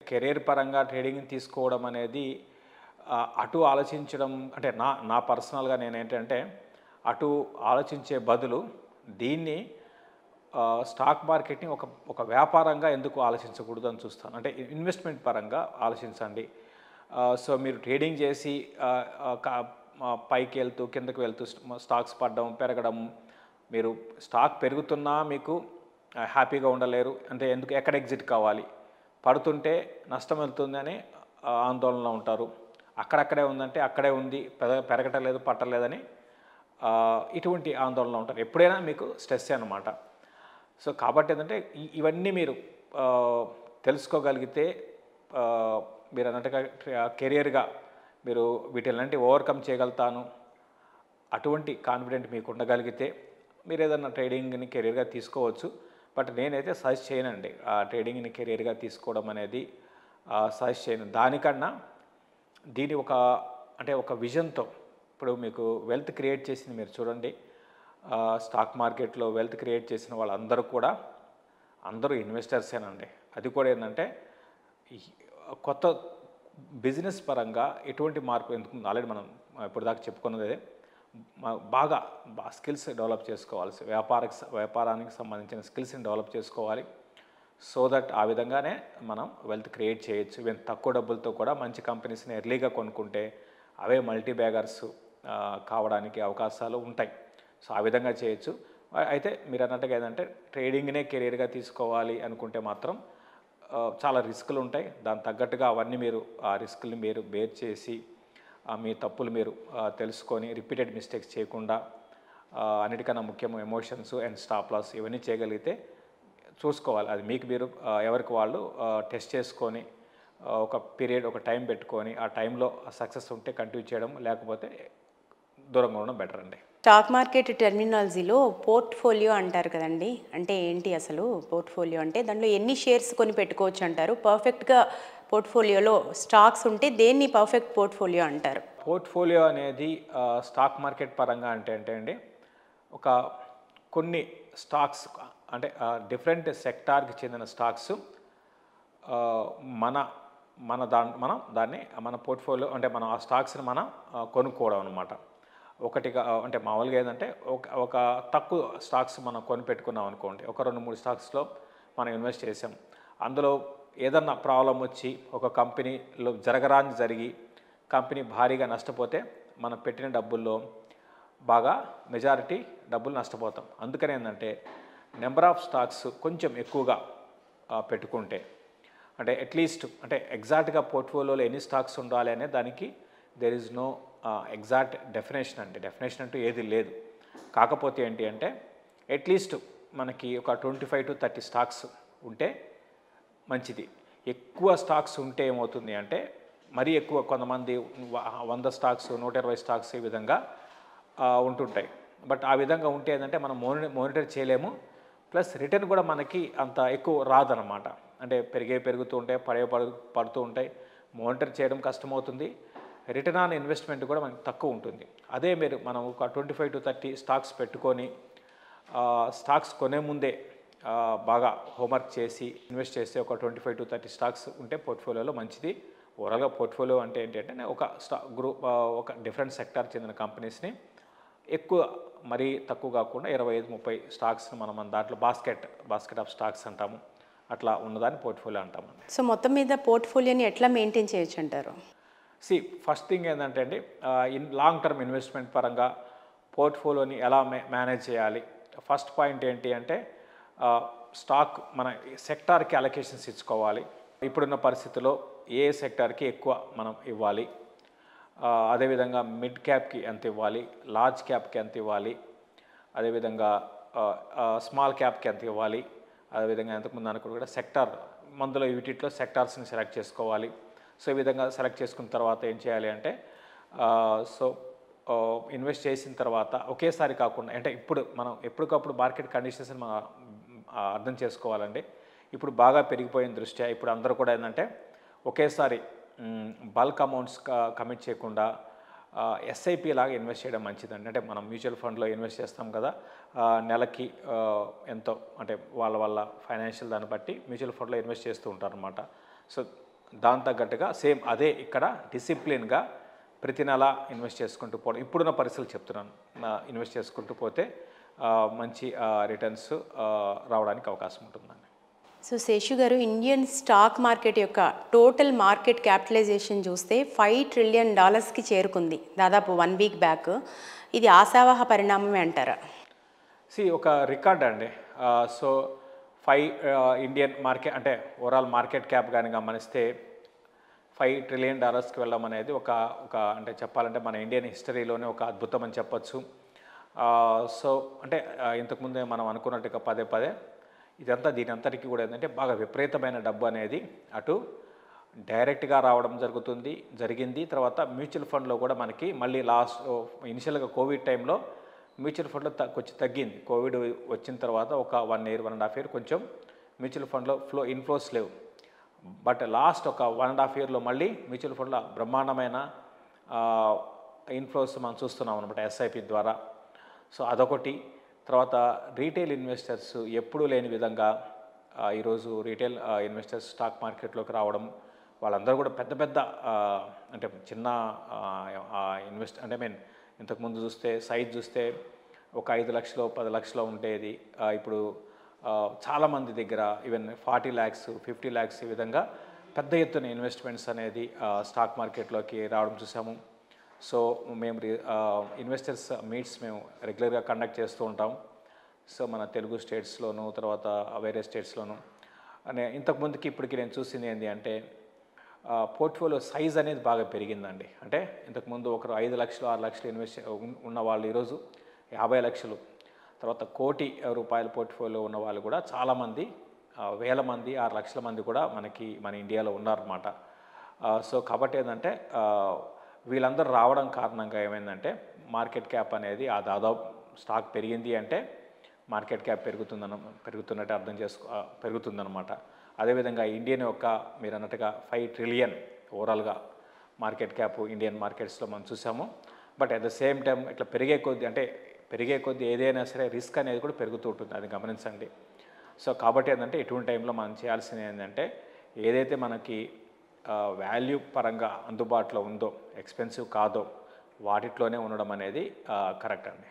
Career పరంగా ట్రేడింగ్‌ని తీసుకోవడం అనేది అటు ఆలోచించడం అంటే నా పర్సనల్‌గా నేనేంటంటే అటు ఆలోచించే బదులు దీన్ని స్టాక్ మార్కెట్‌ని ఒక వ్యాపారంగా ఎందుకు ఆలోచించకూడదు అని చూస్తాను. అంటే ఇన్వెస్ట్‌మెంట్ పరంగా ఆలోచించండి. సో మీరు ట్రేడింగ్ చేసి పైకి వెళ్తూ కిందకి వెళ్తూ స్టాక్స్ పడడం, పెరగడం, మీరు స్టాక్ పెరుగుతున్నా మీకు హ్యాపీగా ఉండలేరు. అంటే ఎందుకు ఎక్కడ ఎగ్జిట్ కావాలి, పడుతుంటే నష్టం వెళ్తుందని ఆందోళనలో ఉంటారు. అక్కడక్కడే ఉందంటే అక్కడే ఉంది, పెరగటం లేదు, పట్టలేదని ఇటువంటి ఆందోళనలో ఉంటారు. ఎప్పుడైనా మీకు స్ట్రెస్సే అనమాట. సో కాబట్టి ఏంటంటే ఇవన్నీ మీరు తెలుసుకోగలిగితే మీరు అన్నట్టుగా కెరియర్గా మీరు వీటిలాంటి ఓవర్కమ్ చేయగలుగుతాను అటువంటి కాన్ఫిడెంట్ మీకు ఉండగలిగితే మీరు ఏదన్నా ట్రేడింగ్ని కెరియర్గా తీసుకోవచ్చు. బట్ నేనైతే సజెస్ట్ చేయనండి ట్రేడింగ్ని కెరియర్గా తీసుకోవడం అనేది సజెస్ట్ చేయను. దానికన్నా దీని ఒక విజన్తో ఇప్పుడు మీకు వెల్త్ క్రియేట్ చేసింది మీరు చూడండి. స్టాక్ మార్కెట్లో వెల్త్ క్రియేట్ చేసిన వాళ్ళందరూ కూడా అందరూ ఇన్వెస్టర్సేనండి. అది కూడా ఏంటంటే కొత్త బిజినెస్ పరంగా ఎటువంటి మార్పు ఎందుకు ఆల్రెడీ మనం ఇప్పుడు దాకా చెప్పుకున్నదే బాగా స్కిల్స్ డెవలప్ చేసుకోవాలి. వ్యాపారానికి సంబంధించిన స్కిల్స్ని డెవలప్ చేసుకోవాలి. సో దట్ ఆ విధంగానే మనం వెల్త్ క్రియేట్ చేయొచ్చు. ఈవెన్ తక్కువ డబ్బులతో కూడా మంచి కంపెనీస్ని ఎర్లీగా కొనుక్కుంటే అవే మల్టీ బ్యాగర్స్ కావడానికి అవకాశాలు ఉంటాయి. సో ఆ విధంగా చేయొచ్చు. అయితే మీరు అన్నట్టుగా ఏంటంటే ట్రేడింగ్నే కెరీర్గా తీసుకోవాలి అనుకుంటే మాత్రం చాలా రిస్కులు ఉంటాయి. దానికి తగ్గట్టుగా అవన్నీ మీరు ఆ రిస్కుల్ని మీరు బేర్ చేసి మీ తప్పులు మీరు తెలుసుకొని రిపీటెడ్ మిస్టేక్స్ చేయకుండా అన్నిటికన్నా ముఖ్యం ఎమోషన్స్ అండ్ స్టాప్ లాస్ ఇవన్నీ చేయగలిగితే చూసుకోవాలి. అది మీకు మీరు ఎవరికి వాళ్ళు టెస్ట్ చేసుకొని ఒక పీరియడ్ ఒక టైం పెట్టుకొని ఆ టైంలో సక్సెస్ ఉంటే కంటిన్యూ చేయడం, లేకపోతే దూరంగా ఉండడం బెటర్ అండి. స్టాక్ మార్కెట్ టెర్మినాలజీలో పోర్ట్ఫోలియో అంటారు కదండి. అంటే ఏంటి అసలు పోర్ట్ఫోలియో అంటే? దాంట్లో ఎన్ని షేర్స్ కొని పెట్టుకోవచ్చు అంటారు? పర్ఫెక్ట్గా పోర్ట్ఫోలియోలో స్టాక్స్ ఉంటే దేన్ని పర్ఫెక్ట్ పోర్ట్ఫోలియో అంటారు? పోర్ట్ఫోలియో అనేది స్టాక్ మార్కెట్ పరంగా అంటే అండి ఒక కొన్ని స్టాక్స్ అంటే డిఫరెంట్ సెక్టార్కి చెందిన స్టాక్స్ మనం దాన్ని మన పోర్ట్ఫోలియో అంటే మనం ఆ స్టాక్స్ని మనం కొనుక్కోవడం అనమాట. ఒకటిగా అంటే మామూలుగా ఏంటంటే ఒక తక్కువ స్టాక్స్ మనం కొనిపెట్టుకున్నాం అనుకోండి. ఒక 2-3 స్టాక్స్లో మనం ఇన్వెస్ట్ చేసాం. అందులో ఏదన్నా ప్రాబ్లం వచ్చి ఒక కంపెనీలో జరిగి కంపెనీ భారీగా నష్టపోతే మనం పెట్టిన డబ్బుల్లో బాగా మెజారిటీ డబ్బులు నష్టపోతాం. అందుకని ఏంటంటే నెంబర్ ఆఫ్ స్టాక్స్ కొంచెం ఎక్కువగా పెట్టుకుంటే అంటే అట్లీస్ట్ అంటే ఎగ్జాక్ట్గా పోర్ట్ఫోలియోలో ఎన్ని స్టాక్స్ ఉండాలి అనే దానికి there is no exact definition అంటూ ఏది లేదు. కాకపోతే ఏంటి అంటే అట్లీస్ట్ మనకి ఒక 25 to 30 స్టాక్స్ ఉంటే మంచిది. ఎక్కువ స్టాక్స్ ఉంటే ఏమవుతుంది అంటే మరీ ఎక్కువ కొంతమంది 100 స్టాక్స్ 120 స్టాక్స్ ఈ విధంగా ఉంటుంటాయి. బట్ ఆ విధంగా ఉంటే ఏంటంటే మనం మానిటర్ చేయలేము. ప్లస్ రిటర్న్ కూడా మనకి అంత ఎక్కువ రాదనమాట. అంటే పెరుగుతూ ఉంటాయి, పడుతూ ఉంటాయి. మానిటర్ చేయడం కష్టమవుతుంది. రిటర్న్ ఆన్ ఇన్వెస్ట్మెంట్ కూడా మనకి తక్కువ ఉంటుంది. అదే మనం ఒక 25 to 30 స్టాక్స్ పెట్టుకొని స్టాక్స్ కొనే ముందే బాగా హోంవర్క్ చేసి ఇన్వెస్ట్ చేస్తే ఒక 25 to 30 స్టాక్స్ ఉంటే పోర్ట్ఫోలియోలో మంచిది. ఓవరాల్గా పోర్ట్ఫోలియో అంటే ఏంటంటే ఒక ఒక డిఫరెంట్ సెక్టార్ చెందిన కంపెనీస్ని ఎక్కువ మరీ తక్కువ కాకుండా 25-30 స్టాక్స్ని మన దాంట్లో బాస్కెట్ ఆఫ్ స్టాక్స్ అంటాము. అట్లా ఉన్నదాన్ని పోర్ట్ఫోలియో అంటామండి. సో మొత్తం మీద పోర్ట్ఫోలియోని ఎట్లా మెయింటైన్ చేయొచ్చు అంటారు? ఫస్ట్ థింగ్ ఏంటంటే అండి లాంగ్ టర్మ్ ఇన్వెస్ట్మెంట్ పరంగా పోర్ట్ఫోలియోని ఎలా మేనేజ్ చేయాలి. ఫస్ట్ పాయింట్ ఏంటి అంటే స్టాక్ మన సెక్టార్కి అలొకేషన్స్ ఇచ్చుకోవాలి. ఇప్పుడున్న పరిస్థితుల్లో ఏ సెక్టార్కి ఎక్కువ మనం ఇవ్వాలి, అదేవిధంగా మిడ్ క్యాప్కి ఎంత ఇవ్వాలి, లార్జ్ క్యాప్కి ఎంత ఇవ్వాలి, అదేవిధంగా స్మాల్ క్యాప్కి ఎంత ఇవ్వాలి, అదేవిధంగా ఎంతకుముందు అనుకుని కూడా సెక్టార్ మందులో వీటిలో సెక్టార్స్ని సెలెక్ట్ చేసుకోవాలి. సో ఈ విధంగా సెలెక్ట్ చేసుకున్న తర్వాత ఏం చేయాలి అంటే ఇన్వెస్ట్ చేసిన తర్వాత ఒకేసారి కాకుండా అంటే ఇప్పుడు మనం ఎప్పటికప్పుడు మార్కెట్ కండిషన్స్ని మనం అర్థం చేసుకోవాలండి. ఇప్పుడు బాగా పెరిగిపోయిన దృష్ట్యా ఇప్పుడు అందరూ కూడా ఏంటంటే ఒకేసారి బల్క్ అమౌంట్స్ కమిట్ చేయకుండా ఎస్ఐపి లాగా ఇన్వెస్ట్ చేయడం మంచిదండి. అంటే మనం మ్యూచువల్ ఫండ్లో ఇన్వెస్ట్ చేస్తాం కదా, నెలకి ఎంతో అంటే వాళ్ళ ఫైనాన్షియల్ దాన్ని బట్టి మ్యూచువల్ ఫండ్లో ఇన్వెస్ట్ చేస్తూ ఉంటారనమాట. సో దాని తగ్గట్టుగా సేమ్ అదే ఇక్కడ డిసిప్లిన్గా ప్రతి నెల ఇన్వెస్ట్ చేసుకుంటూ పోవడం ఇప్పుడున్న పరిస్థితులు చెప్తున్నాను. ఇన్వెస్ట్ చేసుకుంటూ పోతే మంచి రిటర్న్స్ రావడానికి అవకాశం ఉంటుందండి. సో శేషు గారు, ఇండియన్ స్టాక్ మార్కెట్ యొక్క టోటల్ మార్కెట్ క్యాపిటలైజేషన్ చూస్తే $5 ట్రిలియన్ చేరుకుంది దాదాపు 1 వీక్ బ్యాక్. ఇది ఆశావహ పరిణామమే అంటారా? ఒక రికార్డ్ అండి. సో 5 ఇండియన్ మార్కెట్ అంటే ఓవరాల్ మార్కెట్ క్యాప్ కానీ గమనిస్తే $5 ట్రిలియన్ వెళ్ళడం అనేది ఒక అంటే చెప్పాలంటే మన ఇండియన్ హిస్టరీలోనే ఒక అద్భుతం అని చెప్పచ్చు. సో అంటే ఇంతకుముందే మనం అనుకున్నట్టుగా పదే ఇదంతా దీని అంతటికీ కూడా ఏంటంటే బాగా విపరీతమైన డబ్బు అనేది అటు డైరెక్ట్గా రావడం జరిగింది. తర్వాత మ్యూచువల్ ఫండ్లో కూడా మనకి మళ్ళీ ఇనిషియల్గా కోవిడ్ టైంలో మ్యూచువల్ ఫండ్లో కొంచెం తగ్గింది. కోవిడ్ వచ్చిన తర్వాత ఒక 1 ఇయర్ 1.5 ఇయర్ కొంచెం మ్యూచువల్ ఫండ్లో ఇన్ఫ్లోస్ లేవు. బట్ లాస్ట్ ఒక 1.5 ఇయర్లో మళ్ళీ మ్యూచువల్ ఫండ్లో బ్రహ్మాండమైన ఇన్ఫ్లోస్ మనం చూస్తున్నాం అనమాట ఎస్ఐపి ద్వారా. సో అదొకటి. తర్వాత రీటైల్ ఇన్వెస్టర్స్ ఎప్పుడూ లేని విధంగా ఈరోజు రీటైల్ ఇన్వెస్టర్స్ స్టాక్ మార్కెట్లోకి రావడం, వాళ్ళందరూ కూడా పెద్ద అంటే చిన్న అంటే ఇంతకుముందు చూస్తే సైజ్ చూస్తే ఒక 5 లక్షలు 10 లక్షలు ఉండేది. ఇప్పుడు చాలామంది దగ్గర ఈవెన్ 40 lakhs 50 lakhs ఈ విధంగా పెద్ద ఎత్తున ఇన్వెస్ట్మెంట్స్ అనేది స్టాక్ మార్కెట్లోకి రావడం చూసాము. సో మేము ఇన్వెస్టర్స్ మీట్స్ మేము రెగ్యులర్గా కండక్ట్ చేస్తూ ఉంటాం. సో మన తెలుగు స్టేట్స్లోను తర్వాత వేరే స్టేట్స్లోను. ఇంతకుముందుకి ఇప్పటికి నేను చూసింది ఏంటి అంటే పోర్ట్ఫోలియో సైజ్ అనేది బాగా పెరిగిందండి. అంటే ఇంతకుముందు ఒకరు 5 లక్షలు 6 లక్షలు ఇన్వెస్ట్ ఉన్న వాళ్ళు ఈరోజు 50 లక్షలు, తర్వాత ₹1 కోటి పోర్ట్ఫోలియో ఉన్న వాళ్ళు కూడా చాలామంది, వేల మంది 6 లక్షల మంది కూడా మన ఇండియాలో ఉన్నారన్నమాట. సో కాబట్టి ఏంటంటే వీళ్ళందరూ రావడం కారణంగా ఏమైందంటే మార్కెట్ క్యాప్ అనేది దాదాపు స్టాక్ పెరిగింది అంటే మార్కెట్ క్యాప్ పెరుగుతున్నట్టు పెరుగుతుందన్నమాట. అదేవిధంగా ఇండియన్ యొక్క మీరు అన్నట్టుగా 5 ట్రిలియన్ ఓవరాల్గా మార్కెట్ క్యాప్ ఇండియన్ మార్కెట్స్లో మనం చూసాము. But at the same time ఇట్లా పెరిగే కొద్దీ ఏదైనా సరే రిస్క్ అనేది కూడా పెరుగుతూ ఉంటుంది, అది గమనించండి. సో కాబట్టి ఏంటంటే ఇటువంటి టైంలో మనం చేయాల్సింది ఏంటంటే ఏదైతే మనకి వాల్యూ పరంగా అందుబాటులో ఉందో, ఎక్స్పెన్సివ్ కాదో వాటిట్లోనే ఉండడం అనేది కరెక్ట్ అండి.